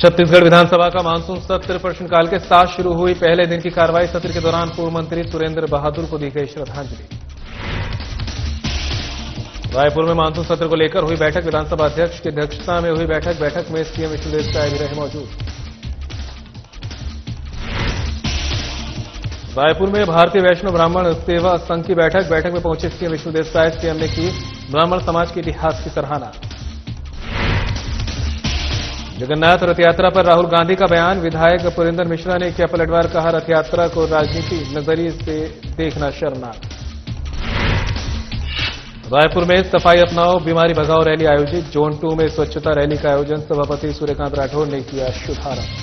छत्तीसगढ़ विधानसभा का मानसून सत्र प्रश्नकाल के साथ शुरू हुई। पहले दिन की कार्रवाई सत्र के दौरान पूर्व मंत्री सुरेंद्र बहादुर को दी गई श्रद्धांजलि। रायपुर में मानसून सत्र को लेकर हुई बैठक। विधानसभा अध्यक्ष की अध्यक्षता में हुई बैठक में सीएम विष्णुदेव साय भी रहे मौजूद। रायपुर में भारतीय वैष्णव ब्राह्मण सेवा संघ की बैठक में पहुंचे सीएम विष्णुदेव साय। सीएम ने की ब्राह्मण समाज के इतिहास की सराहना। जगन्नाथ रथ यात्रा पर राहुल गांधी का बयान। विधायक पुरेंद्र मिश्रा ने किया पलटवार। कहा, रथ यात्रा को राजनीति नजरिए से देखना शर्मनाक। रायपुर में सफाई अपनाओ बीमारी भगाओ रैली आयोजित। जोन 2 में स्वच्छता रैली का आयोजन। सभापति सूर्यकांत राठौर ने किया शुभारंभ।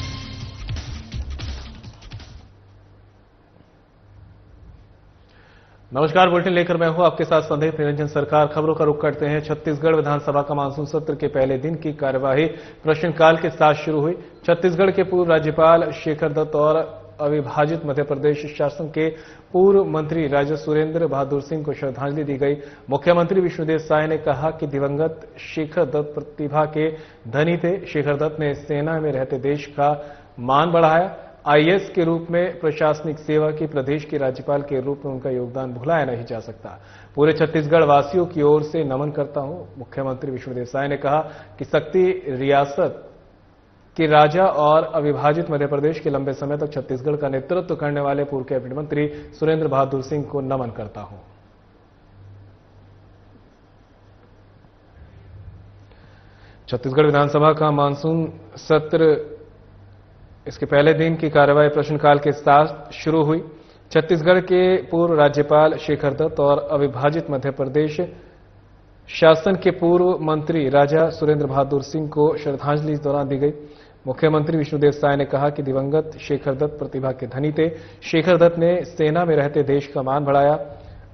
नमस्कार, बुलेटिन लेकर मैं हूं आपके साथ संदीप निरंजन सरकार। खबरों का रुख करते हैं। छत्तीसगढ़ विधानसभा का मानसून सत्र के पहले दिन की कार्यवाही प्रश्नकाल के साथ शुरू हुई। छत्तीसगढ़ के पूर्व राज्यपाल शेखर दत्त और अविभाजित मध्य प्रदेश शासन के पूर्व मंत्री राजा सुरेंद्र बहादुर सिंह को श्रद्धांजलि दी गई। मुख्यमंत्री विष्णुदेव साय ने कहा कि दिवंगत शेखर दत्त प्रतिभा के धनी थे। शेखर दत्त ने सेना में रहते देश का मान बढ़ाया। आईएएस के रूप में प्रशासनिक सेवा की। प्रदेश के राज्यपाल के रूप में उनका योगदान भुलाया नहीं जा सकता। पूरे छत्तीसगढ़ वासियों की ओर से नमन करता हूं। मुख्यमंत्री विष्णुदेव साय ने कहा कि शक्ति रियासत के राजा और अविभाजित मध्य प्रदेश के लंबे समय तक छत्तीसगढ़ का नेतृत्व करने वाले पूर्व कैबिनेट मंत्री सुरेंद्र बहादुर सिंह को नमन करता हूं। छत्तीसगढ़ विधानसभा का मानसून सत्र इसके पहले दिन की कार्यवाही प्रश्नकाल के साथ शुरू हुई। छत्तीसगढ़ के पूर्व राज्यपाल शेखर दत्त और अविभाजित मध्य प्रदेश शासन के पूर्व मंत्री राजा सुरेंद्र बहादुर सिंह को श्रद्धांजलि इस दौरान दी गई। मुख्यमंत्री विष्णुदेव साय ने कहा कि दिवंगत शेखर दत्त प्रतिभा के धनी थे। शेखर दत्त ने सेना में रहते देश का मान बढ़ाया।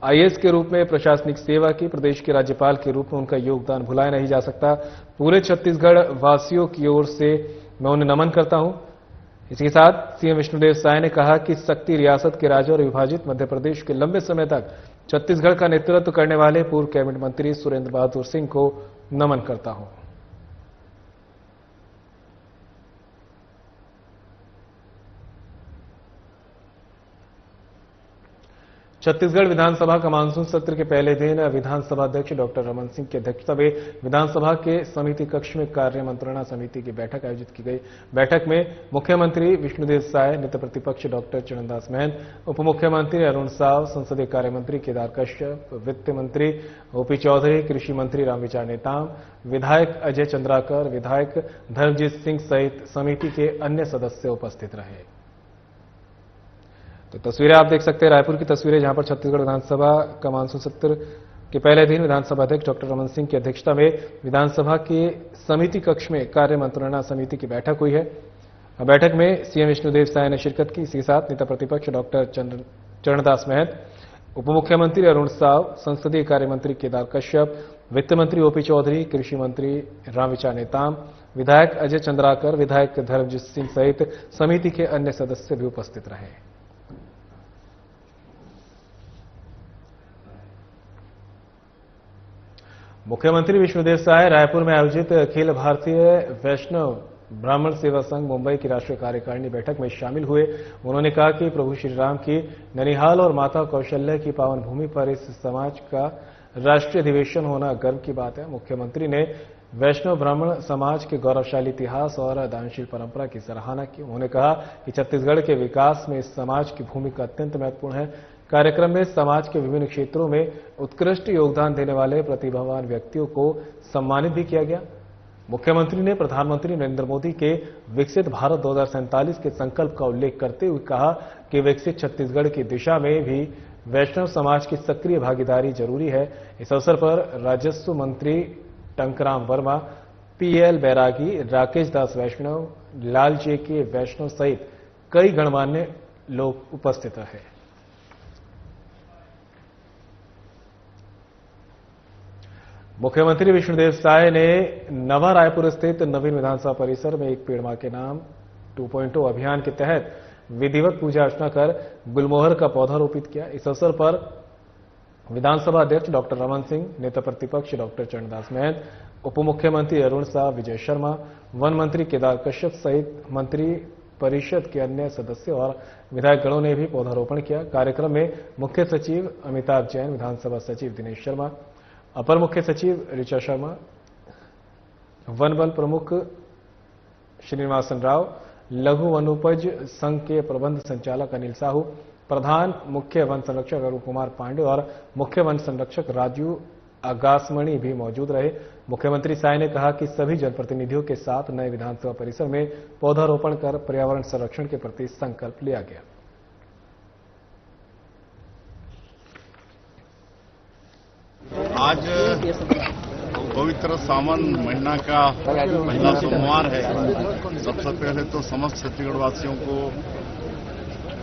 आईएएस के रूप में प्रशासनिक सेवा की। प्रदेश के राज्यपाल के रूप में उनका योगदान भुलाया नहीं जा सकता। पूरे छत्तीसगढ़ वासियों की ओर से मैं उन्हें नमन करता हूं। इसके साथ सीएम विष्णुदेव साय ने कहा कि शक्ति रियासत के राजा और विभाजित मध्य प्रदेश के लंबे समय तक छत्तीसगढ़ का नेतृत्व करने वाले पूर्व कैबिनेट मंत्री सुरेंद्र बहादुर सिंह को नमन करता हूं। छत्तीसगढ़ विधानसभा का मानसून सत्र के पहले दिन विधानसभा अध्यक्ष डॉक्टर रमन सिंह की अध्यक्षता में विधानसभा के समिति कक्ष में कार्य मंत्रणा समिति की बैठक आयोजित की गई। बैठक में मुख्यमंत्री विष्णुदेव साय, नेता प्रतिपक्ष डॉक्टर चरणदास महंत, उप मुख्यमंत्री अरुण साव, संसदीय कार्य मंत्री केदार कश्यप, वित्त मंत्री ओपी चौधरी, कृषि मंत्री रामविचार नेताम, विधायक अजय चंद्राकर, विधायक धर्मजीत सिंह सहित समिति के अन्य सदस्य उपस्थित रहे। तो तस्वीरें आप देख सकते हैं, रायपुर की तस्वीरें, जहां पर छत्तीसगढ़ विधानसभा का मानसून सत्र के पहले दिन विधानसभा अध्यक्ष डॉक्टर रमन सिंह की अध्यक्षता में विधानसभा के समिति कक्ष में कार्य मंत्रणा समिति की बैठक हुई है। बैठक में सीएम विष्णुदेव साय ने शिरकत की। इसी साथ नेता प्रतिपक्ष डॉक्टर चरणदास महंत, उप मुख्यमंत्री अरुण साव, संसदीय कार्य मंत्री केदार कश्यप, वित्त मंत्री ओपी चौधरी, कृषि मंत्री रामविचार नेताम, विधायक अजय चंद्राकर, विधायक धर्मजीत सिंह सहित समिति के अन्य सदस्य भी उपस्थित रहे। मुख्यमंत्री विष्णुदेव साय रायपुर में आयोजित अखिल भारतीय वैष्णव ब्राह्मण सेवा संघ मुंबई की राष्ट्रीय कार्यकारिणी बैठक में शामिल हुए। उन्होंने कहा कि प्रभु श्री राम की ननिहाल और माता कौशल्या की पावन भूमि पर इस समाज का राष्ट्रीय अधिवेशन होना गर्व की बात है। मुख्यमंत्री ने वैष्णव ब्राह्मण समाज के गौरवशाली इतिहास और दानशील परंपरा की सराहना की। उन्होंने कहा कि छत्तीसगढ़ के विकास में इस समाज की भूमिका अत्यंत महत्वपूर्ण है। कार्यक्रम में समाज के विभिन्न क्षेत्रों में उत्कृष्ट योगदान देने वाले प्रतिभावान व्यक्तियों को सम्मानित भी किया गया। मुख्यमंत्री ने प्रधानमंत्री नरेंद्र मोदी के विकसित भारत 2047 के संकल्प का उल्लेख करते हुए कहा कि विकसित छत्तीसगढ़ की दिशा में भी वैष्णव समाज की सक्रिय भागीदारी जरूरी है। इस अवसर पर राजस्व मंत्री टंकराम वर्मा, पीएल बैरागी, राकेश दास वैष्णव, लाल जेके वैष्णव सहित कई गणमान्य लोग उपस्थित रहे। मुख्यमंत्री विष्णुदेव साय ने नवा रायपुर स्थित नवीन विधानसभा परिसर में एक पेड़ मां के नाम 2.0 अभियान के तहत विधिवत पूजा अर्चना कर गुलमोहर का पौधा रोपित किया। इस अवसर पर विधानसभा अध्यक्ष डॉक्टर रमन सिंह, नेता प्रतिपक्ष डॉक्टर चरणदास महंत, उप मुख्यमंत्री अरुण साव, विजय शर्मा, वन मंत्री केदार कश्यप सहित मंत्री परिषद के अन्य सदस्य और विधायकगणों ने भी पौधारोपण किया। कार्यक्रम में मुख्य सचिव अमिताभ जैन, विधानसभा सचिव दिनेश शर्मा, अपर मुख्य सचिव ऋचा शर्मा, वन बल प्रमुख श्रीनिवासन राव, लघु वनोपज संघ के प्रबंध संचालक अनिल साहू, प्रधान मुख्य वन संरक्षक अरुण कुमार पांडे और मुख्य वन संरक्षक राजू आगासमणि भी मौजूद रहे। मुख्यमंत्री साय ने कहा कि सभी जनप्रतिनिधियों के साथ नए विधानसभा परिसर में पौधारोपण कर पर्यावरण संरक्षण के प्रति संकल्प लिया गया। आज पवित्र सावन महीना का पहला सोमवार है। सबसे पहले तो समस्त छत्तीसगढ़ वासियों को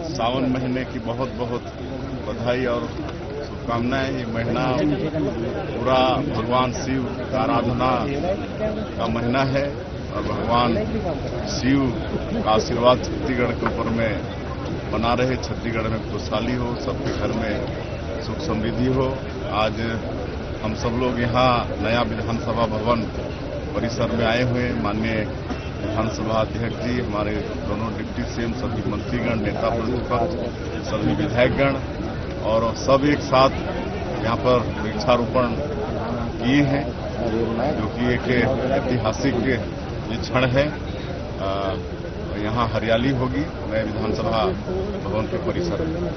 सावन महीने की बहुत बहुत बधाई और शुभकामनाएं। ये महीना पूरा भगवान शिव का आराधना का महीना है और भगवान शिव का आशीर्वाद छत्तीसगढ़ के ऊपर में बना रहे। छत्तीसगढ़ में खुशहाली हो, सबके घर में सुख समृद्धि हो। आज हम सब लोग यहाँ नया विधानसभा भवन परिसर में आए हुए हैं। माननीय विधानसभा अध्यक्ष जी, हमारे दोनों डिप्टी सीएम, सभी मंत्रीगण, नेता प्रतिपक्ष, सभी विधायकगण और सब एक साथ यहाँ पर वृक्षारोपण किए हैं, जो कि एक ऐतिहासिक ये क्षण है। यहाँ हरियाली होगी नए विधानसभा भवन के परिसर में।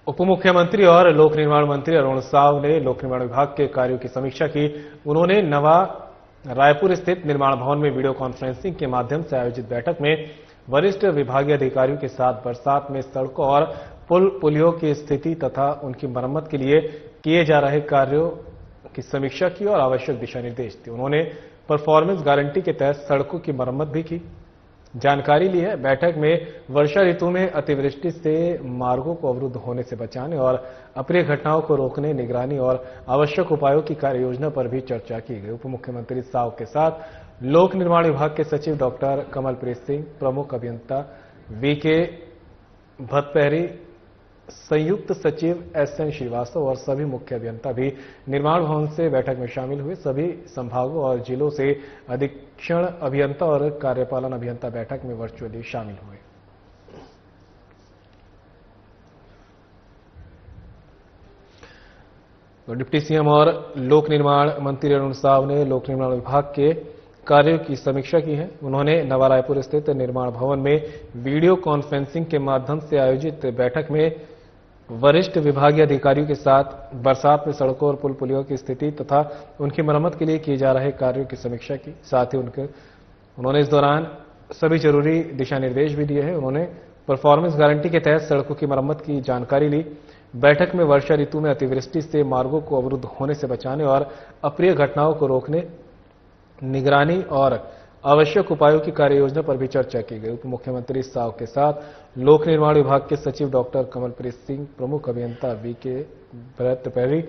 उप मुख्यमंत्री और लोक निर्माण मंत्री अरुण साव ने लोक निर्माण विभाग के कार्यों की समीक्षा की। उन्होंने नवा रायपुर स्थित निर्माण भवन में वीडियो कॉन्फ्रेंसिंग के माध्यम से आयोजित बैठक में वरिष्ठ विभागीय अधिकारियों के साथ बरसात में सड़कों और पुल पुलियों की स्थिति तथा उनकी मरम्मत के लिए किए जा रहे कार्यों की समीक्षा की और आवश्यक दिशा निर्देश दिए। उन्होंने परफॉर्मेंस गारंटी के तहत सड़कों की मरम्मत भी की, जानकारी ली है। बैठक में वर्षा ऋतु में अतिवृष्टि से मार्गों को अवरुद्ध होने से बचाने और अप्रिय घटनाओं को रोकने, निगरानी और आवश्यक उपायों की कार्ययोजना पर भी चर्चा की गई। उप मुख्यमंत्री साव के साथ लोक निर्माण विभाग के सचिव डॉक्टर कमलप्रीत सिंह, प्रमुख अभियंता वीके भतपहरी, संयुक्त सचिव एसएन श्रीवास्तव और सभी मुख्य अभियंता भी निर्माण भवन से बैठक में शामिल हुए। सभी संभागों और जिलों से अधीक्षण अभियंता और कार्यपालन अभियंता बैठक में वर्चुअली शामिल हुए। तो डिप्टी सीएम और लोक निर्माण मंत्री अरुण साव ने लोक निर्माण विभाग के कार्यों की समीक्षा की है। उन्होंने नवा रायपुर स्थित निर्माण भवन में वीडियो कॉन्फ्रेंसिंग के माध्यम से आयोजित बैठक में वरिष्ठ विभागीय अधिकारियों के साथ बरसात में सड़कों और पुल पुलियों की स्थिति तथा उनकी मरम्मत के लिए किए जा रहे कार्यों की समीक्षा की। साथ ही उन्होंने इस दौरान सभी जरूरी दिशा निर्देश भी दिए हैं। उन्होंने परफॉर्मेंस गारंटी के तहत सड़कों की मरम्मत की जानकारी ली। बैठक में वर्षा ऋतु में अतिवृष्टि से मार्गों को अवरुद्ध होने से बचाने और अप्रिय घटनाओं को रोकने, निगरानी और आवश्यक उपायों की कार्ययोजना पर भी चर्चा की गई। उप मुख्यमंत्री साव के साथ लोक निर्माण विभाग के सचिव डॉक्टर कमलप्रीत सिंह, प्रमुख अभियंता वीके भतपहरी,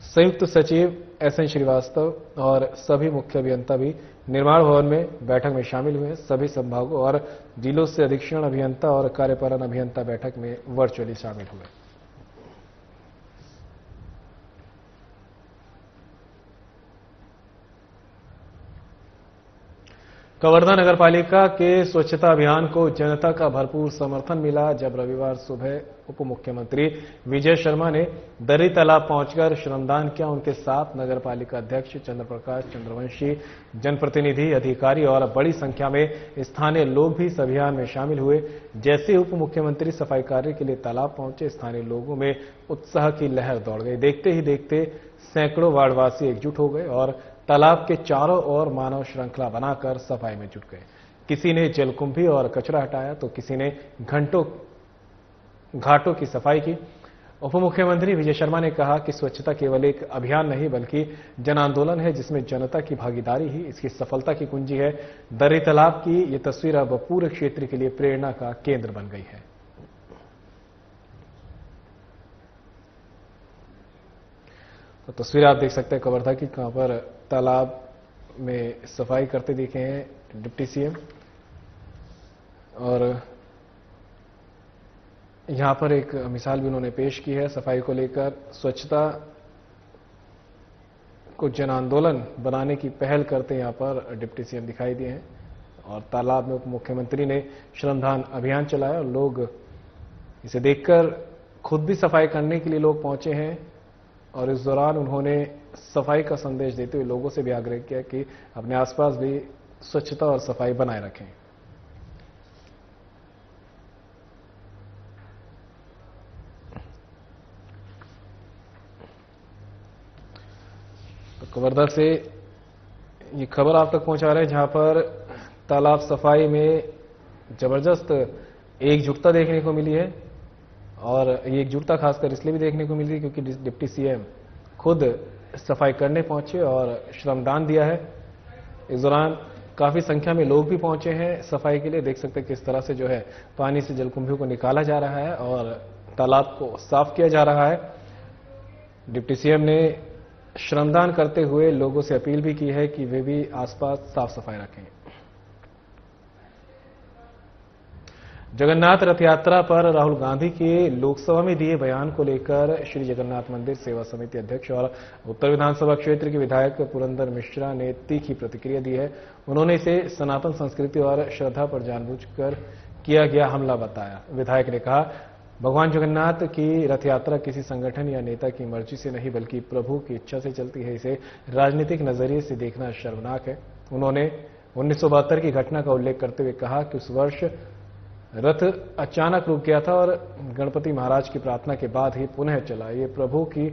संयुक्त सचिव एसएन श्रीवास्तव और सभी मुख्य अभियंता भी निर्माण भवन में बैठक में शामिल हुए। सभी संभागों और जिलों से अधीक्षण अभियंता और कार्यपालन अभियंता बैठक में वर्चुअली शामिल हुए। कवर्धा नगरपालिका के स्वच्छता अभियान को जनता का भरपूर समर्थन मिला। जब रविवार सुबह उप मुख्यमंत्री विजय शर्मा ने दर्री तालाब पहुंचकर श्रमदान किया, उनके साथ नगरपालिका अध्यक्ष चंद्रप्रकाश चंद्रवंशी, जनप्रतिनिधि, अधिकारी और बड़ी संख्या में स्थानीय लोग भी इस अभियान में शामिल हुए। जैसे उप मुख्यमंत्री सफाई कार्य के लिए तालाब पहुंचे, स्थानीय लोगों में उत्साह की लहर दौड़ गई। देखते ही देखते सैकड़ों वार्डवासी एकजुट हो गए और तालाब के चारों ओर मानव श्रृंखला बनाकर सफाई में जुट गए। किसी ने जलकुंभी और कचरा हटाया तो किसी ने घाटों की सफाई की। उप मुख्यमंत्री विजय शर्मा ने कहा कि स्वच्छता केवल एक अभियान नहीं बल्कि जन आंदोलन है, जिसमें जनता की भागीदारी ही इसकी सफलता की कुंजी है। दर्री तालाब की ये तस्वीर अब पूरे क्षेत्र के लिए प्रेरणा का केंद्र बन गई है। तो तस्वीर आप देख सकते हैं कवर्धा की, कहां पर तालाब में सफाई करते दिखे हैं डिप्टी सीएम, और यहां पर एक मिसाल भी उन्होंने पेश की है सफाई को लेकर। स्वच्छता को जन आंदोलन बनाने की पहल करते यहां पर डिप्टी सीएम दिखाई दिए हैं और तालाब में उप मुख्यमंत्री ने श्रमदान अभियान चलाया और लोग इसे देखकर खुद भी सफाई करने के लिए लोग पहुंचे हैं और इस दौरान उन्होंने सफाई का संदेश देते हुए लोगों से भी आग्रह किया कि अपने आसपास भी स्वच्छता और सफाई बनाए रखें। तो कवर्धा से ये खबर आप तक पहुंचा रहे हैं जहां पर तालाब सफाई में जबरदस्त एकजुटता देखने को मिली है और ये एकजुटता खासकर इसलिए भी देखने को मिली है क्योंकि डिप्टी सीएम खुद सफाई करने पहुंचे और श्रमदान दिया है। इस दौरान काफी संख्या में लोग भी पहुंचे हैं सफाई के लिए। देख सकते हैं किस तरह से जो है पानी से जलकुंभियों को निकाला जा रहा है और तालाब को साफ किया जा रहा है। डिप्टी सीएम ने श्रमदान करते हुए लोगों से अपील भी की है कि वे भी आसपास साफ सफाई रखें। जगन्नाथ रथ यात्रा पर राहुल गांधी के लोकसभा में दिए बयान को लेकर श्री जगन्नाथ मंदिर सेवा समिति अध्यक्ष और उत्तर विधानसभा क्षेत्र के विधायक पुरंदर मिश्रा ने तीखी प्रतिक्रिया दी है। उन्होंने इसे सनातन संस्कृति और श्रद्धा पर जानबूझकर किया गया हमला बताया। विधायक ने कहा, भगवान जगन्नाथ की रथ यात्रा किसी संगठन या नेता की मर्जी से नहीं बल्कि प्रभु की इच्छा से चलती है। इसे राजनीतिक नजरिए से देखना शर्मनाक है। उन्होंने 1972 की घटना का उल्लेख करते हुए कहा कि उस वर्ष रथ अचानक रुक गया था और गणपति महाराज की प्रार्थना के बाद ही पुनः चला। ये प्रभु की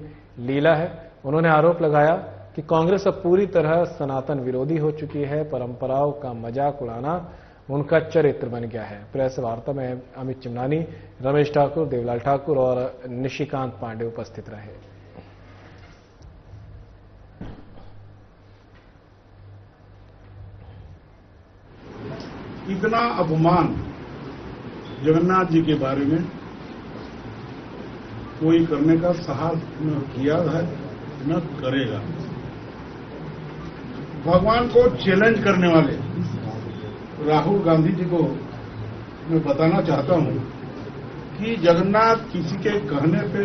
लीला है। उन्होंने आरोप लगाया कि कांग्रेस अब पूरी तरह सनातन विरोधी हो चुकी है। परंपराओं का मजाक उड़ाना उनका चरित्र बन गया है। प्रेस वार्ता में अमित चिमनानी, रमेश ठाकुर, देवलाल ठाकुर और निशिकांत पांडे उपस्थित रहे। इतना अपमान जगन्नाथ जी के बारे में कोई करने का साहस न किया है न करेगा। भगवान को चैलेंज करने वाले राहुल गांधी जी को मैं बताना चाहता हूं कि जगन्नाथ किसी के कहने पे,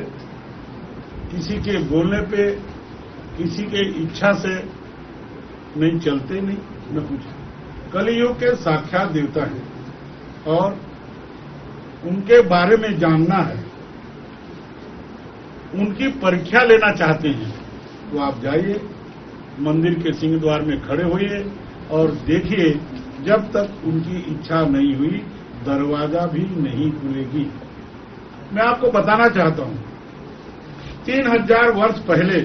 किसी के बोलने पे, किसी के इच्छा से नहीं चलते, नहीं न कुछ। कलियुग के साक्षात देवता हैं और उनके बारे में जानना है, उनकी परीक्षा लेना चाहते हैं तो आप जाइए, मंदिर के सिंह द्वार में खड़े होइए और देखिए, जब तक उनकी इच्छा नहीं हुई दरवाजा भी नहीं खुलेगी। मैं आपको बताना चाहता हूं, 3000 वर्ष पहले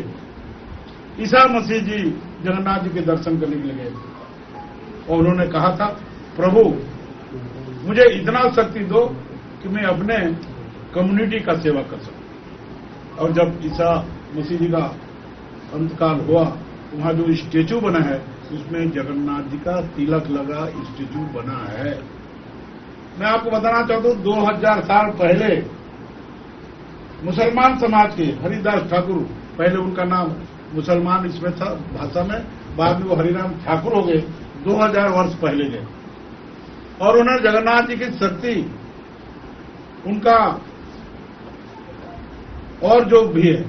ईसा मसीह जी जगन्नाथ जी के दर्शन करने के लिए गए और उन्होंने कहा था, प्रभु मुझे इतना शक्ति दो कि मैं अपने कम्युनिटी का सेवा कर सकूं। और जब ईसा मसीह जी का अंतकाल हुआ, वहां जो स्टेचू बना है उसमें जगन्नाथ जी का तिलक लगा स्टेचू बना है। मैं आपको बताना चाहता हूं, 2000 साल पहले मुसलमान समाज के हरिदास ठाकुर, पहले उनका नाम मुसलमान इसमें था भाषा में, बाद में वो हरिराम ठाकुर हो गए। 2000 वर्ष पहले गए और उन्होंने जगन्नाथ जी की शक्ति, उनका और जो भी है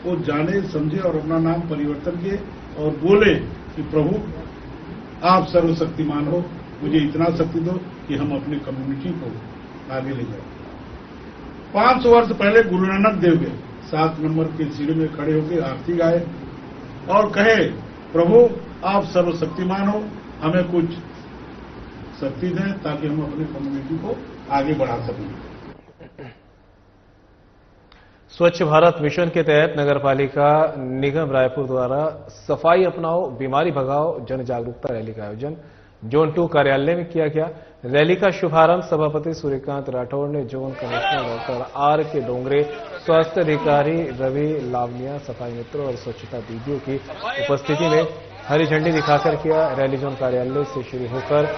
वो जाने समझे और अपना नाम परिवर्तन किए और बोले कि प्रभु आप सर्वशक्तिमान हो, मुझे इतना शक्ति दो कि हम अपनी कम्युनिटी को आगे ले जाए। 500 वर्ष पहले गुरु नानक देव के 7 नंबर के सीढ़ी में खड़े होकर आरती गाए और कहे, प्रभु आप सर्वशक्तिमान हो, हमें कुछ शक्ति दें ताकि हम अपनी कम्युनिटी को आगे बढ़ा सकें। स्वच्छ भारत मिशन के तहत नगरपालिका निगम रायपुर द्वारा सफाई अपनाओ बीमारी भगाओ जन जागरूकता रैली का आयोजन जोन 2 कार्यालय में किया गया। रैली का शुभारंभ सभापति सूर्यकांत राठौड़ ने जोन कमिश्नर डॉक्टर आर के डोंगरे, स्वास्थ्य अधिकारी रवि लावनिया, सफाई मित्रों और स्वच्छता दीदियों की उपस्थिति में हरी झंडी दिखाकर किया। रैली जोन कार्यालय से शुरू होकर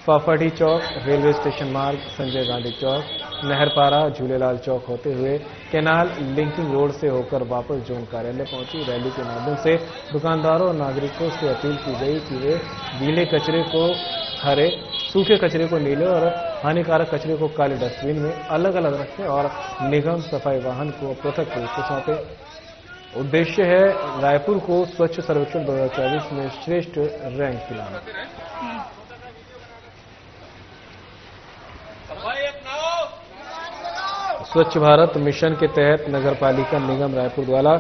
फाफाडी चौक, रेलवे स्टेशन मार्ग, संजय गांधी चौक, नहरपारा, झूलेलाल चौक होते हुए कैनाल लिंकिंग रोड से होकर वापस जोन कार्यालय पहुंची। रैली के माध्यम से दुकानदारों और नागरिकों से अपील की गई कि वे गीले कचरे को हरे, सूखे कचरे को नीले और हानिकारक कचरे को काले डस्टबिन में अलग अलग रखें और निगम सफाई वाहन को पृथक रूप से सौंपें। उद्देश्य है रायपुर को स्वच्छ सर्वेक्षण 2024 में श्रेष्ठ रैंक दिलाना। स्वच्छ भारत मिशन के तहत नगरपालिका निगम रायपुर द्वारा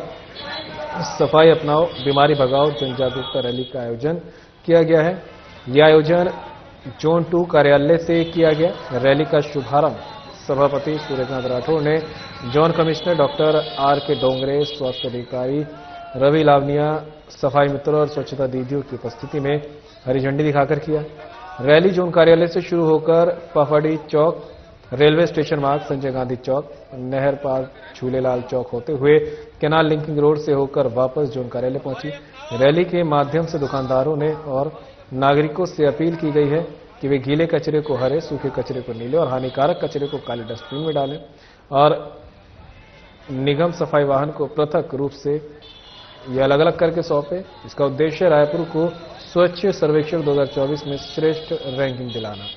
सफाई अपनाओ बीमारी भगाओ जन जागरूकता रैली का आयोजन किया गया है। यह आयोजन जोन 2 कार्यालय से किया गया। रैली का शुभारंभ सभापति सूर्यकांत राठौड़ ने जोन कमिश्नर डॉक्टर आर के डोंगरे, स्वास्थ्य अधिकारी रवि लावनिया, सफाई मित्रों और स्वच्छता दीदियों की उपस्थिति में हरी झंडी दिखाकर किया। रैली जोन कार्यालय से शुरू होकर पफाडी चौक, रेलवे स्टेशन मार्ग, संजय गांधी चौक, नहर पार झूलेलाल चौक होते हुए कैनाल लिंकिंग रोड से होकर वापस जोन कार्यालय पहुंची। रैली के माध्यम से दुकानदारों ने और नागरिकों से अपील की गई है कि वे गीले कचरे को हरे, सूखे कचरे को नीले और हानिकारक कचरे को काले डस्टबिन में डालें और निगम सफाई वाहन को पृथक रूप से ये अलग अलग करके सौंपे। इसका उद्देश्य रायपुर को स्वच्छ सर्वेक्षण 2024 में श्रेष्ठ रैंकिंग दिलाना।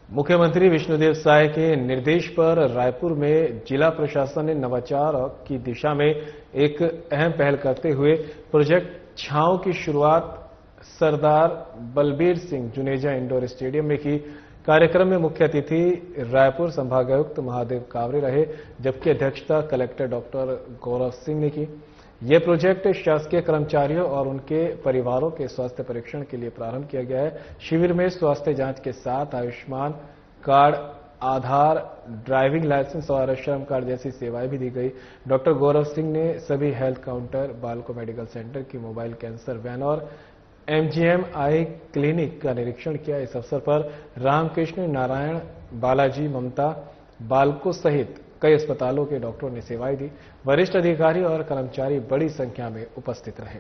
मुख्यमंत्री विष्णुदेव साय के निर्देश पर रायपुर में जिला प्रशासन ने नवाचार की दिशा में एक अहम पहल करते हुए प्रोजेक्ट छांव की शुरुआत सरदार बलबीर सिंह जुनेजा इंडोर स्टेडियम में की। कार्यक्रम में मुख्य अतिथि रायपुर संभागायुक्त महादेव कावरे रहे, जबकि अध्यक्षता कलेक्टर डॉक्टर गौरव सिंह ने की। यह प्रोजेक्ट शासकीय कर्मचारियों और उनके परिवारों के स्वास्थ्य परीक्षण के लिए प्रारंभ किया गया है। शिविर में स्वास्थ्य जांच के साथ आयुष्मान कार्ड, आधार, ड्राइविंग लाइसेंस और श्रम कार्ड जैसी सेवाएं भी दी गई। डॉक्टर गौरव सिंह ने सभी हेल्थ काउंटर, बालको मेडिकल सेंटर की मोबाइल कैंसर वैन और MGM आई क्लिनिक का निरीक्षण किया। इस अवसर पर रामकृष्ण, नारायण, बालाजी, ममता, बालको सहित कई अस्पतालों के डॉक्टरों ने सेवाएं दी। वरिष्ठ अधिकारी और कर्मचारी बड़ी संख्या में उपस्थित रहे।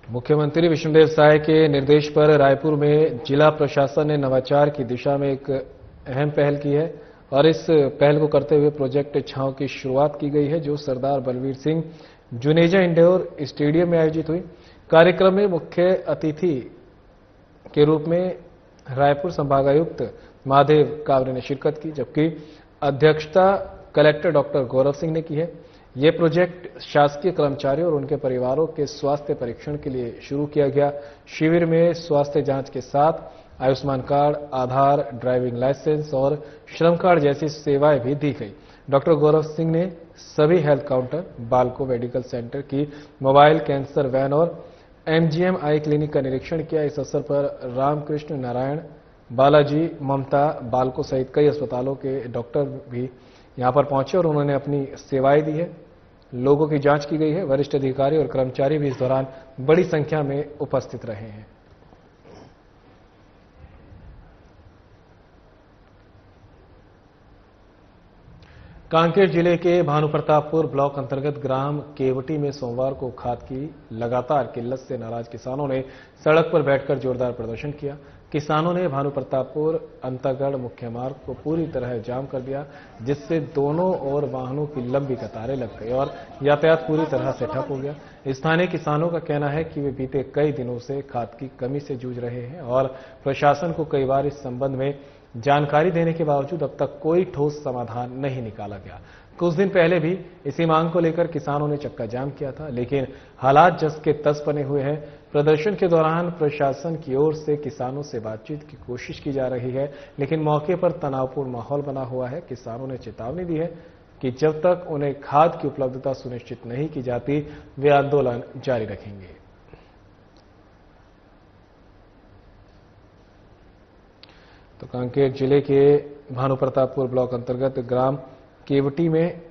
मुख्यमंत्री विष्णुदेव साय के निर्देश पर रायपुर में जिला प्रशासन ने नवाचार की दिशा में एक अहम पहल की है और इस पहल को करते हुए प्रोजेक्ट छांव की शुरुआत की गई है, जो सरदार बलबीर सिंह जुनेजा इंडोर स्टेडियम में आयोजित हुई। कार्यक्रम में मुख्य अतिथि के रूप में रायपुर संभागायुक्त महादेव कावरे ने शिरकत की, जबकि अध्यक्षता कलेक्टर डॉक्टर गौरव सिंह ने की है। यह प्रोजेक्ट शासकीय कर्मचारियों और उनके परिवारों के स्वास्थ्य परीक्षण के लिए शुरू किया गया। शिविर में स्वास्थ्य जांच के साथ आयुष्मान कार्ड, आधार, ड्राइविंग लाइसेंस और श्रम कार्ड जैसी सेवाएं भी दी गई। डॉक्टर गौरव सिंह ने सभी हेल्थ काउंटर, बालको मेडिकल सेंटर की मोबाइल कैंसर वैन और MGM आई क्लिनिक का निरीक्षण किया। इस अवसर पर रामकृष्ण, नारायण, बालाजी, ममता, बालको सहित कई अस्पतालों के डॉक्टर भी यहां पर पहुंचे और उन्होंने अपनी सेवाएं दी है। लोगों की जांच की गई है। वरिष्ठ अधिकारी और कर्मचारी भी इस दौरान बड़ी संख्या में उपस्थित रहे हैं। कांकेर जिले के भानुप्रतापपुर ब्लॉक अंतर्गत ग्राम केवटी में सोमवार को खाद की लगातार किल्लत से नाराज किसानों ने सड़क पर बैठकर जोरदार प्रदर्शन किया। किसानों ने भानुप्रतापपुर अंतागढ़ मुख्य मार्ग को पूरी तरह जाम कर दिया, जिससे दोनों ओर वाहनों की लंबी कतारें लग गई और यातायात पूरी तरह से ठप हो गया। स्थानीय किसानों का कहना है कि वे बीते कई दिनों से खाद की कमी से जूझ रहे हैं और प्रशासन को कई बार इस संबंध में जानकारी देने के बावजूद अब तक कोई ठोस समाधान नहीं निकाला गया। कुछ दिन पहले भी इसी मांग को लेकर किसानों ने चक्का जाम किया था, लेकिन हालात जस के तस बने हुए हैं। प्रदर्शन के दौरान प्रशासन की ओर से किसानों से बातचीत की कोशिश की जा रही है, लेकिन मौके पर तनावपूर्ण माहौल बना हुआ है। किसानों ने चेतावनी दी है कि जब तक उन्हें खाद की उपलब्धता सुनिश्चित नहीं की जाती, वे आंदोलन जारी रखेंगे। तो कांकेर जिले के भानुप्रतापपुर ब्लॉक अंतर्गत ग्राम केवटी में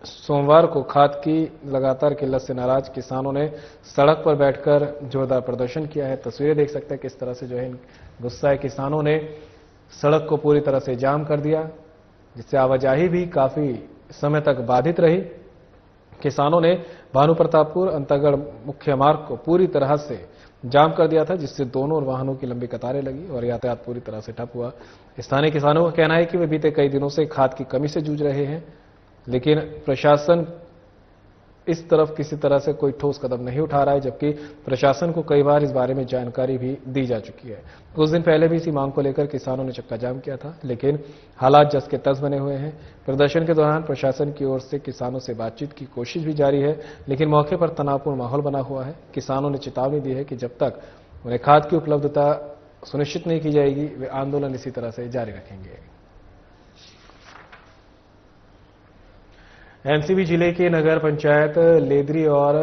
सोमवार को खाद की लगातार किल्लत से नाराज किसानों ने सड़क पर बैठकर जोरदार प्रदर्शन किया है। तस्वीरें देख सकते हैं किस तरह से जो है गुस्साए किसानों ने सड़क को पूरी तरह से जाम कर दिया, जिससे आवाजाही भी काफी समय तक बाधित रही। किसानों ने भानुप्रतापपुर अंतागढ़ मुख्य मार्ग को पूरी तरह से जाम कर दिया था, जिससे दोनों ओर वाहनों की लंबी कतारें लगी और यातायात पूरी तरह से ठप हुआ। स्थानीय किसानों का कहना है कि वे बीते कई दिनों से खाद की कमी से जूझ रहे हैं, लेकिन प्रशासन इस तरफ किसी तरह से कोई ठोस कदम नहीं उठा रहा है, जबकि प्रशासन को कई बार इस बारे में जानकारी भी दी जा चुकी है। कुछ दिन पहले भी इसी मांग को लेकर किसानों ने चक्का जाम किया था, लेकिन हालात जस के तस बने हुए हैं। प्रदर्शन के दौरान प्रशासन की ओर से किसानों से बातचीत की कोशिश भी जारी है, लेकिन मौके पर तनावपूर्ण माहौल बना हुआ है। किसानों ने चेतावनी दी है कि जब तक उन्हें खाद की उपलब्धता सुनिश्चित नहीं की जाएगी, वे आंदोलन इसी तरह से जारी रखेंगे। एमसीबी जिले के नगर पंचायत लेदरी और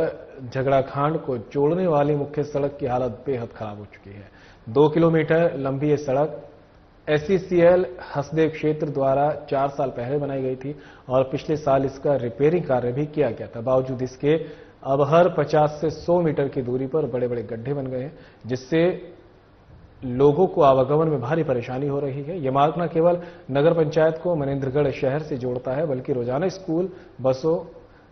झगड़ाखांड को जोड़ने वाली मुख्य सड़क की हालत बेहद खराब हो चुकी है। 2 किलोमीटर लंबी ये सड़क SCCL हसदेव क्षेत्र द्वारा 4 साल पहले बनाई गई थी और पिछले साल इसका रिपेयरिंग कार्य भी किया गया था। बावजूद इसके अब हर 50 से 100 मीटर की दूरी पर बड़े बड़े गड्ढे बन गए हैं, जिससे लोगों को आवागमन में भारी परेशानी हो रही है। यह मार्ग न केवल नगर पंचायत को मनेंद्रगढ़ शहर से जोड़ता है, बल्कि रोजाना स्कूल, बसों,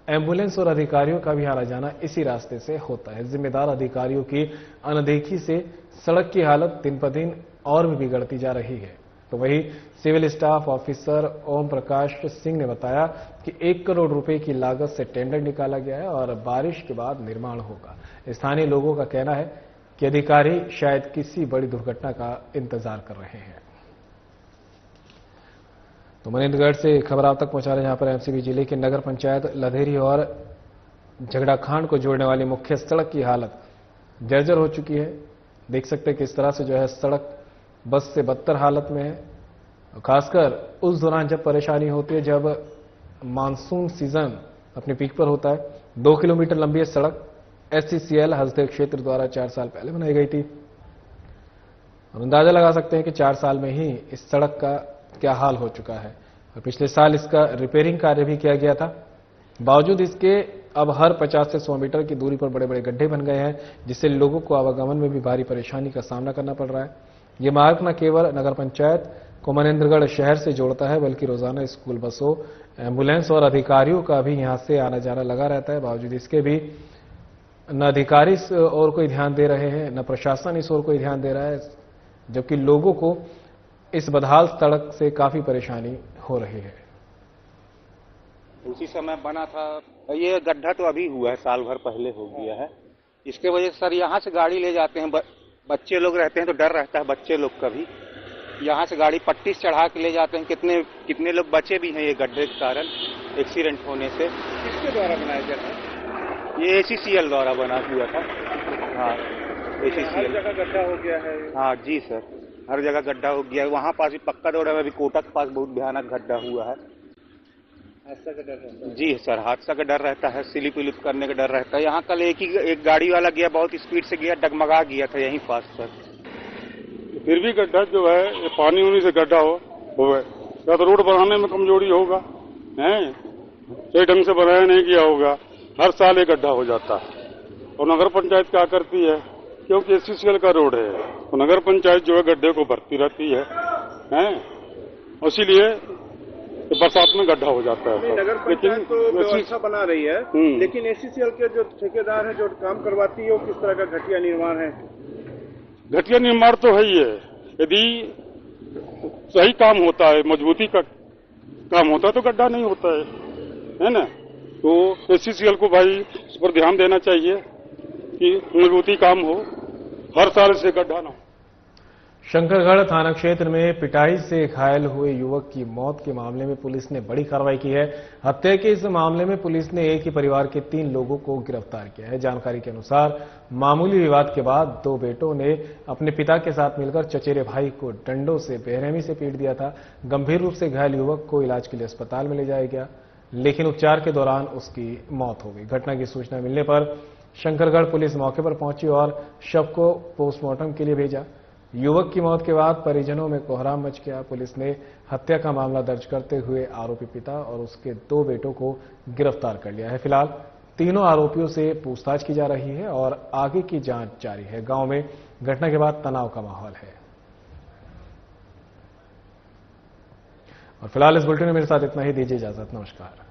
एम्बुलेंस और अधिकारियों का भी आना जाना इसी रास्ते से होता है। जिम्मेदार अधिकारियों की अनदेखी से सड़क की हालत दिन ब दिन और भी बिगड़ती जा रही है। तो वहीं civil staff officer Om Prakash Singh ने बताया कि 1 करोड़ रुपए की लागत से टेंडर निकाला गया है और बारिश के बाद निर्माण होगा। स्थानीय लोगों का कहना है कि अधिकारी शायद किसी बड़ी दुर्घटना का इंतजार कर रहे हैं। तो मनेंद्रगढ़ से खबर आप तक पहुंचा रहे हैं, जहां पर एमसीबी जिले के नगर पंचायत लधेरी और झगड़ाखांड को जोड़ने वाली मुख्य सड़क की हालत जर्जर हो चुकी है। देख सकते हैं किस तरह से जो है सड़क बस से बदतर हालत में है, खासकर उस दौरान जब परेशानी होती है जब मानसून सीजन अपने पीक पर होता है। 2 किलोमीटर लंबी सड़क SCCL हसदेव क्षेत्र द्वारा 4 साल पहले बनाई गई थी और अंदाजा लगा सकते हैं कि 4 साल में ही इस सड़क का क्या हाल हो चुका है और पिछले साल इसका रिपेयरिंग कार्य भी किया गया था। बावजूद इसके अब हर 50 से 100 मीटर की दूरी पर बड़े बड़े गड्ढे बन गए हैं, जिससे लोगों को आवागमन में भी भारी परेशानी का सामना करना पड़ रहा है। ये मार्ग न केवल नगर पंचायत को मनेंद्रगढ़ शहर से जोड़ता है, बल्कि रोजाना स्कूल, बसों, एम्बुलेंस और अधिकारियों का भी यहां से आना जाना लगा रहता है। बावजूद इसके भी न अधिकारी इस ओर कोई ध्यान दे रहे हैं, न प्रशासन इस ओर कोई ध्यान दे रहा है, जबकि लोगों को इस बदहाल सड़क से काफी परेशानी हो रही है। उसी समय बना था, ये गड्ढा तो अभी हुआ है, साल भर पहले हो गया है। इसके वजह से सर यहाँ से गाड़ी ले जाते हैं, बच्चे लोग रहते हैं तो डर रहता है बच्चे लोग का भी। यहाँ से गाड़ी पट्टी से चढ़ा के ले जाते हैं, कितने लोग बचे भी हैं ये गड्ढे के कारण एक्सीडेंट होने से। किसके द्वारा बनाया गया था? ये SCCL द्वारा बना हुआ था। हाँ, SCCL। हर जगह गड्ढा हो गया है? हाँ जी सर, हर जगह गड्ढा हो गया है। वहाँ पास भी पक्का रोड है, अभी कोटा के पास बहुत भयानक गड्ढा हुआ है। हादसा का डर रहता है? जी सर, हादसा का डर रहता है, स्लिप विलिप करने का डर रहता है। यहाँ कल एक गाड़ी वाला गया, बहुत स्पीड से गया, डगमगा गया था यहीं पास सर। फिर भी गड्ढा जो है ये पानी होने से गड्ढा हो या तो रोड बनाने में कमजोरी होगा, हैं सही ढंग से बनाया नहीं किया होगा, हर साल ये गड्ढा हो जाता है। और नगर पंचायत क्या करती है, क्योंकि SCCL का रोड है तो नगर पंचायत जो है गड्ढे को भरती रहती है, इसीलिए बरसात में गड्ढा हो जाता है। नगर पंचायत तो व्यवस्था बना रही है, लेकिन SCCL के जो ठेकेदार है, जो काम करवाती है, वो किस तरह का घटिया निर्माण है? घटिया निर्माण तो है ही है। यदि सही काम होता है, मजबूती का काम होता है तो गड्ढा नहीं होता है ना। तो SCCL को भाई इस पर ध्यान देना चाहिए कि मजबूती काम हो, हर साल से गड्ढा ना हो। शंकरगढ़ थाना क्षेत्र में पिटाई से घायल हुए युवक की मौत के मामले में पुलिस ने बड़ी कार्रवाई की है। हत्या के इस मामले में पुलिस ने एक ही परिवार के 3 लोगों को गिरफ्तार किया है। जानकारी के अनुसार मामूली विवाद के बाद 2 बेटों ने अपने पिता के साथ मिलकर चचेरे भाई को डंडों से बेरहमी से पीट दिया था। गंभीर रूप से घायल युवक को इलाज के लिए अस्पताल में ले जाया गया, लेकिन उपचार के दौरान उसकी मौत हो गई। घटना की सूचना मिलने पर शंकरगढ़ पुलिस मौके पर पहुंची और शव को पोस्टमार्टम के लिए भेजा। युवक की मौत के बाद परिजनों में कोहराम मच गया। पुलिस ने हत्या का मामला दर्ज करते हुए आरोपी पिता और उसके 2 बेटों को गिरफ्तार कर लिया है। फिलहाल तीनों आरोपियों से पूछताछ की जा रही है और आगे की जांच जारी है। गांव में घटना के बाद तनाव का माहौल है। और फिलहाल इस बुलेटिन में मेरे साथ इतना ही। दीजिए इजाजत, नमस्कार।